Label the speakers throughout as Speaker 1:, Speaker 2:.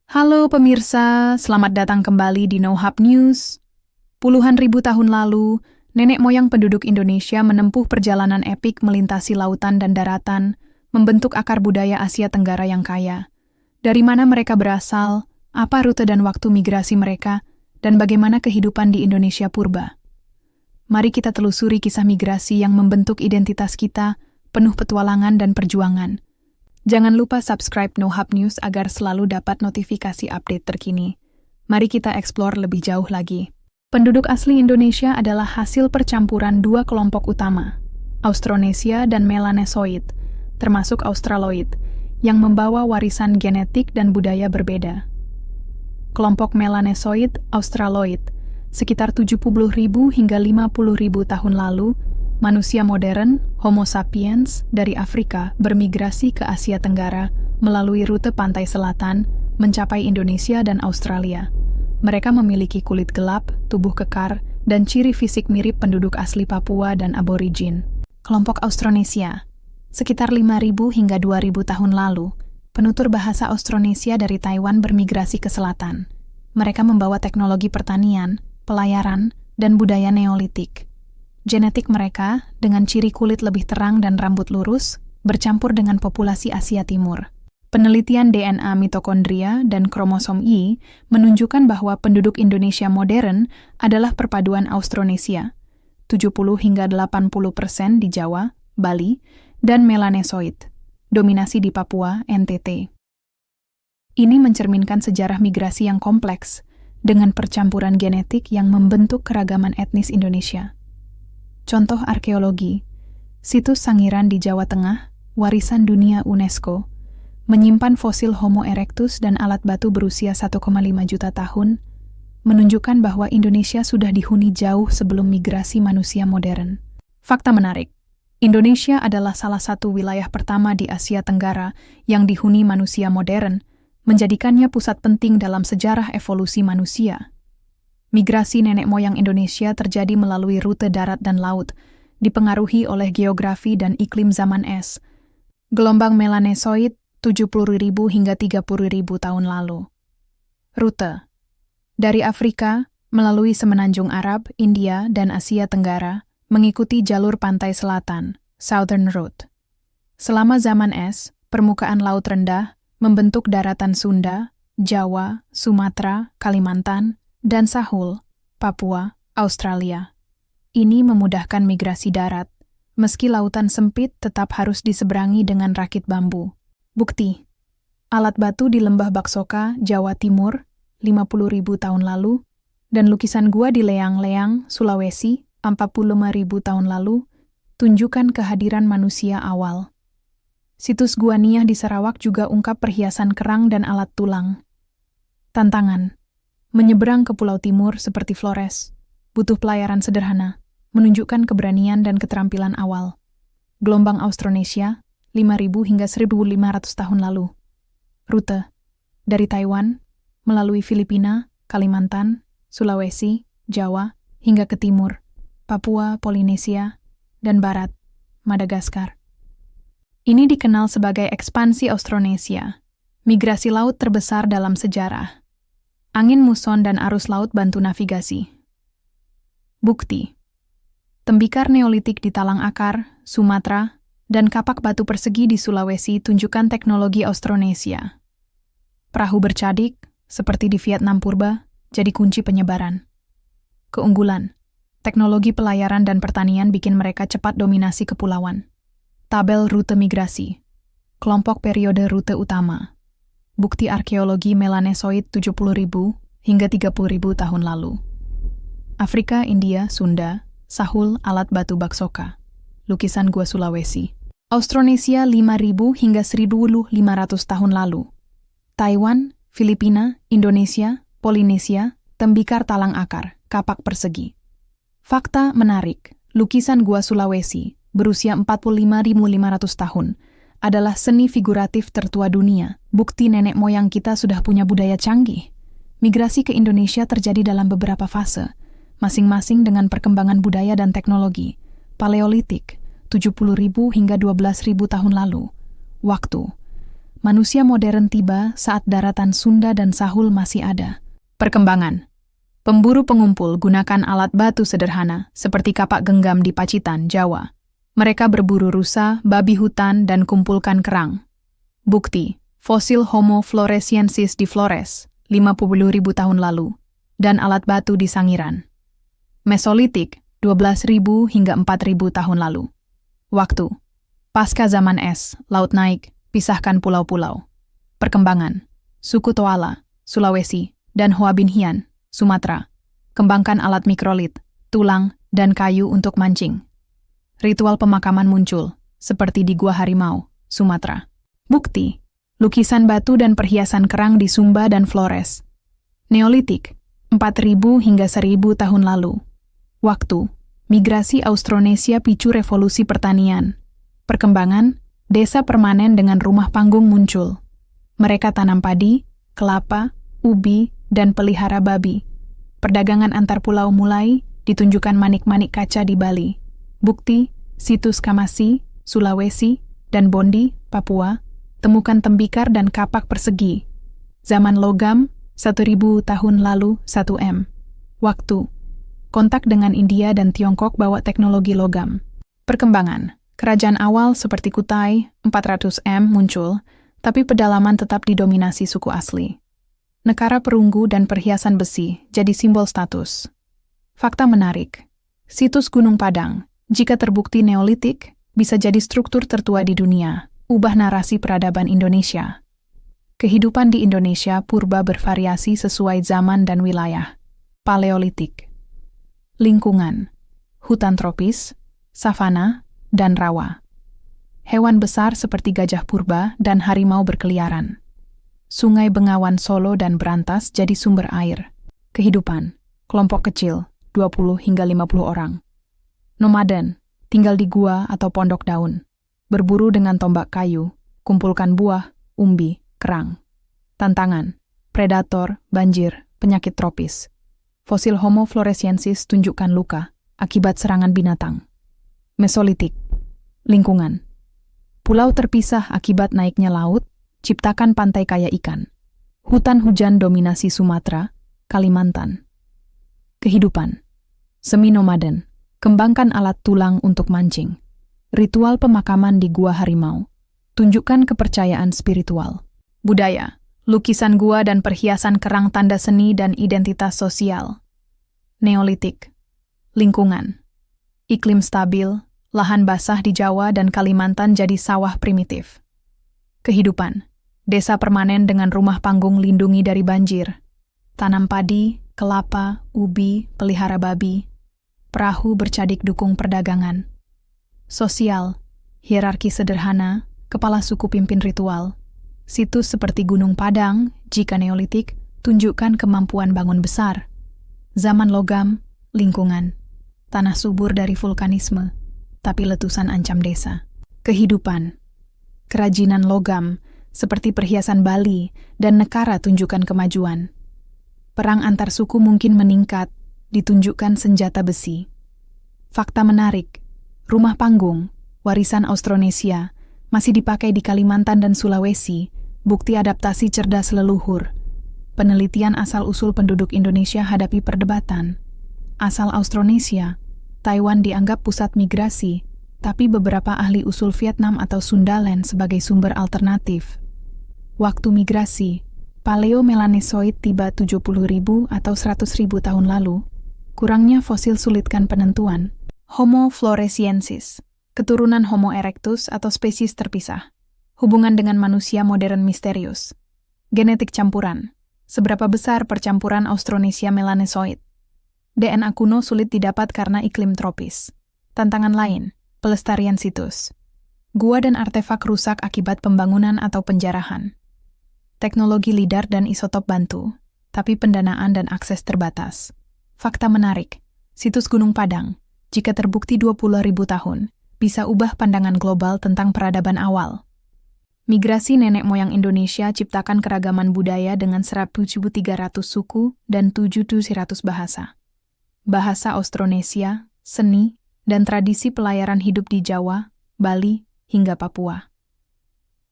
Speaker 1: Halo pemirsa, selamat datang kembali di No Hub News. Puluhan ribu tahun lalu, nenek moyang penduduk Indonesia menempuh perjalanan epik melintasi lautan dan daratan, membentuk akar budaya Asia Tenggara yang kaya. Dari mana mereka berasal, apa rute dan waktu migrasi mereka, dan bagaimana kehidupan di Indonesia purba. Mari kita telusuri kisah migrasi yang membentuk identitas kita, penuh petualangan dan perjuangan. Jangan lupa subscribe No Hub News agar selalu dapat notifikasi update terkini. Mari kita eksplor lebih jauh lagi. Penduduk asli Indonesia adalah hasil percampuran dua kelompok utama, Austronesia dan Melanesoid, termasuk Australoid, yang membawa warisan genetik dan budaya berbeda. Kelompok Melanesoid, Australoid, sekitar 70.000 hingga 50.000 tahun lalu, manusia modern, Homo sapiens, dari Afrika bermigrasi ke Asia Tenggara melalui rute pantai selatan, mencapai Indonesia dan Australia. Mereka memiliki kulit gelap, tubuh kekar, dan ciri fisik mirip penduduk asli Papua dan aborigin. Kelompok Austronesia, sekitar 5.000 hingga 2.000 tahun lalu, penutur bahasa Austronesia dari Taiwan bermigrasi ke selatan. Mereka membawa teknologi pertanian, pelayaran, dan budaya Neolitik. Genetik mereka, dengan ciri kulit lebih terang dan rambut lurus, bercampur dengan populasi Asia Timur. Penelitian DNA mitokondria dan kromosom Y menunjukkan bahwa penduduk Indonesia modern adalah perpaduan Austronesia, 70 hingga 80% di Jawa, Bali, dan Melanesoid, dominasi di Papua, NTT. Ini mencerminkan sejarah migrasi yang kompleks, dengan percampuran genetik yang membentuk keragaman etnis Indonesia. Contoh arkeologi, situs Sangiran di Jawa Tengah, warisan dunia UNESCO, menyimpan fosil Homo erectus dan alat batu berusia 1,5 juta tahun, menunjukkan bahwa Indonesia sudah dihuni jauh sebelum migrasi manusia modern. Fakta menarik, Indonesia adalah salah satu wilayah pertama di Asia Tenggara yang dihuni manusia modern, menjadikannya pusat penting dalam sejarah evolusi manusia. Migrasi nenek moyang Indonesia terjadi melalui rute darat dan laut, dipengaruhi oleh geografi dan iklim zaman es. Gelombang Melanesoid 70.000 hingga 30.000 tahun lalu. Rute dari Afrika melalui Semenanjung Arab, India, dan Asia Tenggara mengikuti jalur pantai selatan, Southern Route. Selama zaman es, permukaan laut rendah membentuk daratan Sunda, Jawa, Sumatera, Kalimantan, dan Sahul, Papua, Australia. Ini memudahkan migrasi darat, meski lautan sempit tetap harus diseberangi dengan rakit bambu. Bukti, alat batu di lembah Baksoka, Jawa Timur, 50.000 tahun lalu, dan lukisan gua di Leang-Leang, Sulawesi, 45.000 tahun lalu, tunjukkan kehadiran manusia awal. Situs Gua Niah di Sarawak juga ungkap perhiasan kerang dan alat tulang. Tantangan menyeberang ke Pulau Timur seperti Flores, butuh pelayaran sederhana, menunjukkan keberanian dan keterampilan awal. Gelombang Austronesia, 5.000 hingga 1.500 tahun lalu. Rute dari Taiwan, melalui Filipina, Kalimantan, Sulawesi, Jawa, hingga ke timur, Papua, Polinesia, dan barat, Madagaskar. Ini dikenal sebagai ekspansi Austronesia, migrasi laut terbesar dalam sejarah. Angin muson dan arus laut bantu navigasi. Bukti, tembikar Neolitik di Talang Akar, Sumatera, dan kapak batu persegi di Sulawesi tunjukkan teknologi Austronesia. Perahu bercadik, seperti di Vietnam purba, jadi kunci penyebaran. Keunggulan, teknologi pelayaran dan pertanian bikin mereka cepat dominasi kepulauan. Tabel rute migrasi, kelompok periode rute utama. Bukti arkeologi Melanesoid 70.000 hingga 30.000 tahun lalu. Afrika, India, Sunda, Sahul, alat batu Baksoka. Lukisan gua Sulawesi. Austronesia 5.000 hingga 1.500 tahun lalu. Taiwan, Filipina, Indonesia, Polinesia, tembikar Talang Akar, kapak persegi. Fakta menarik, lukisan gua Sulawesi, berusia 45.500 tahun, adalah seni figuratif tertua dunia, bukti nenek moyang kita sudah punya budaya canggih. Migrasi ke Indonesia terjadi dalam beberapa fase, masing-masing dengan perkembangan budaya dan teknologi. Paleolitik, 70.000 hingga 12.000 tahun lalu. Waktu, manusia modern tiba saat daratan Sunda dan Sahul masih ada. Perkembangan. Pemburu pengumpul gunakan alat batu sederhana seperti kapak genggam di Pacitan, Jawa. Mereka berburu rusa, babi hutan, dan kumpulkan kerang. Bukti, fosil Homo floresiensis di Flores, 50.000 tahun lalu, dan alat batu di Sangiran. Mesolitik, 12.000 hingga 4.000 tahun lalu. Waktu. Pasca zaman es, laut naik, pisahkan pulau-pulau. Perkembangan. Suku Toala, Sulawesi, dan Hoa Bin Hian, Sumatera. Kembangkan alat mikrolit, tulang, dan kayu untuk mancing. Ritual pemakaman muncul, seperti di Gua Harimau, Sumatera. Bukti. Lukisan batu dan perhiasan kerang di Sumba dan Flores. Neolitik, 4.000 hingga 1.000 tahun lalu. Waktu. Migrasi Austronesia picu revolusi pertanian. Perkembangan, desa permanen dengan rumah panggung muncul. Mereka tanam padi, kelapa, ubi, dan pelihara babi. Perdagangan antar pulau mulai, ditunjukkan manik-manik kaca di Bali. Bukti, situs Kamasi, Sulawesi, dan Bondi, Papua, temukan tembikar dan kapak persegi. Zaman logam, 1.000 tahun lalu, 1 M. Waktu. Kontak dengan India dan Tiongkok bawa teknologi logam. Perkembangan. Kerajaan awal seperti Kutai, 400 M muncul, tapi pedalaman tetap didominasi suku asli. Negara perunggu dan perhiasan besi jadi simbol status. Fakta menarik. Situs Gunung Padang, jika terbukti Neolitik, bisa jadi struktur tertua di dunia, ubah narasi peradaban Indonesia. Kehidupan di Indonesia purba bervariasi sesuai zaman dan wilayah. Paleolitik. Lingkungan. Hutan tropis, savana, dan rawa. Hewan besar seperti gajah purba dan harimau berkeliaran. Sungai Bengawan Solo dan Brantas jadi sumber air. Kehidupan. Kelompok kecil, 20 hingga 50 orang. Nomaden, tinggal di gua atau pondok daun. Berburu dengan tombak kayu, kumpulkan buah, umbi, kerang. Tantangan. Predator, banjir, penyakit tropis. Fosil Homo floresiensis tunjukkan luka akibat serangan binatang. Mesolitik. Lingkungan. Pulau terpisah akibat naiknya laut, ciptakan pantai kaya ikan. Hutan hujan dominasi Sumatera, Kalimantan. Kehidupan. Semi nomaden. Kembangkan alat tulang untuk mancing. Ritual pemakaman di Gua Harimau. Tunjukkan kepercayaan spiritual. Budaya. Lukisan gua dan perhiasan kerang tanda seni dan identitas sosial. Neolitik. Lingkungan. Iklim stabil, lahan basah di Jawa dan Kalimantan jadi sawah primitif. Kehidupan. Desa permanen dengan rumah panggung lindungi dari banjir. Tanam padi, kelapa, ubi, pelihara babi. Perahu bercadik dukung perdagangan. Sosial. Hierarki sederhana, kepala suku pimpin ritual. Situs seperti Gunung Padang, jika Neolitik, tunjukkan kemampuan bangun besar. Zaman logam, lingkungan. Tanah subur dari vulkanisme, tapi letusan ancam desa. Kehidupan. Kerajinan logam, seperti perhiasan Bali dan Nekara tunjukkan kemajuan. Perang antar suku mungkin meningkat, ditunjukkan senjata besi. Fakta menarik. Rumah panggung, warisan Austronesia, masih dipakai di Kalimantan dan Sulawesi, bukti adaptasi cerdas leluhur. Penelitian asal-usul penduduk Indonesia hadapi perdebatan. Asal Austronesia, Taiwan dianggap pusat migrasi, tapi beberapa ahli usul Vietnam atau Sundaland sebagai sumber alternatif. Waktu migrasi, Paleo-Melanesoid tiba 70.000 atau 100.000 tahun lalu, kurangnya fosil sulitkan penentuan. Homo floresiensis. Keturunan Homo erectus atau spesies terpisah. Hubungan dengan manusia modern misterius. Genetik campuran. Seberapa besar percampuran Austronesia Melanesoid? DNA kuno sulit didapat karena iklim tropis. Tantangan lain, pelestarian situs. Gua dan artefak rusak akibat pembangunan atau penjarahan. Teknologi lidar dan isotop bantu, tapi pendanaan dan akses terbatas. Fakta menarik, situs Gunung Padang, jika terbukti 20.000 tahun, bisa ubah pandangan global tentang peradaban awal. Migrasi nenek moyang Indonesia ciptakan keragaman budaya dengan 1.300 suku dan 7.100 bahasa. Bahasa Austronesia, seni, dan tradisi pelayaran hidup di Jawa, Bali, hingga Papua.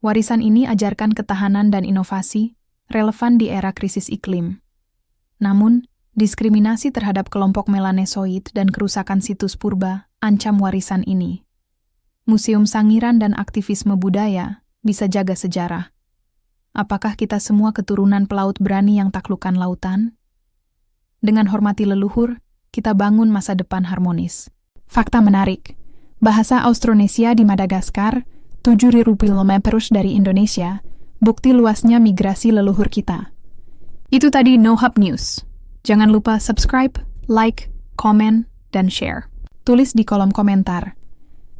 Speaker 1: Warisan ini ajarkan ketahanan dan inovasi, relevan di era krisis iklim. Namun, diskriminasi terhadap kelompok Melanesoid dan kerusakan situs purba ancam warisan ini. Museum Sangiran dan aktivisme budaya bisa jaga sejarah. Apakah kita semua keturunan pelaut berani yang taklukkan lautan? Dengan hormati leluhur, kita bangun masa depan harmonis. Fakta menarik. Bahasa Austronesia di Madagaskar, 7.000 km dari Indonesia, bukti luasnya migrasi leluhur kita. Itu tadi No Hub News. Jangan lupa subscribe, like, komen, dan share. Tulis di kolom komentar.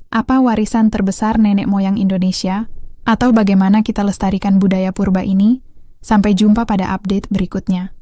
Speaker 1: Apa warisan terbesar nenek moyang Indonesia? Atau bagaimana kita lestarikan budaya purba ini? Sampai jumpa pada update berikutnya.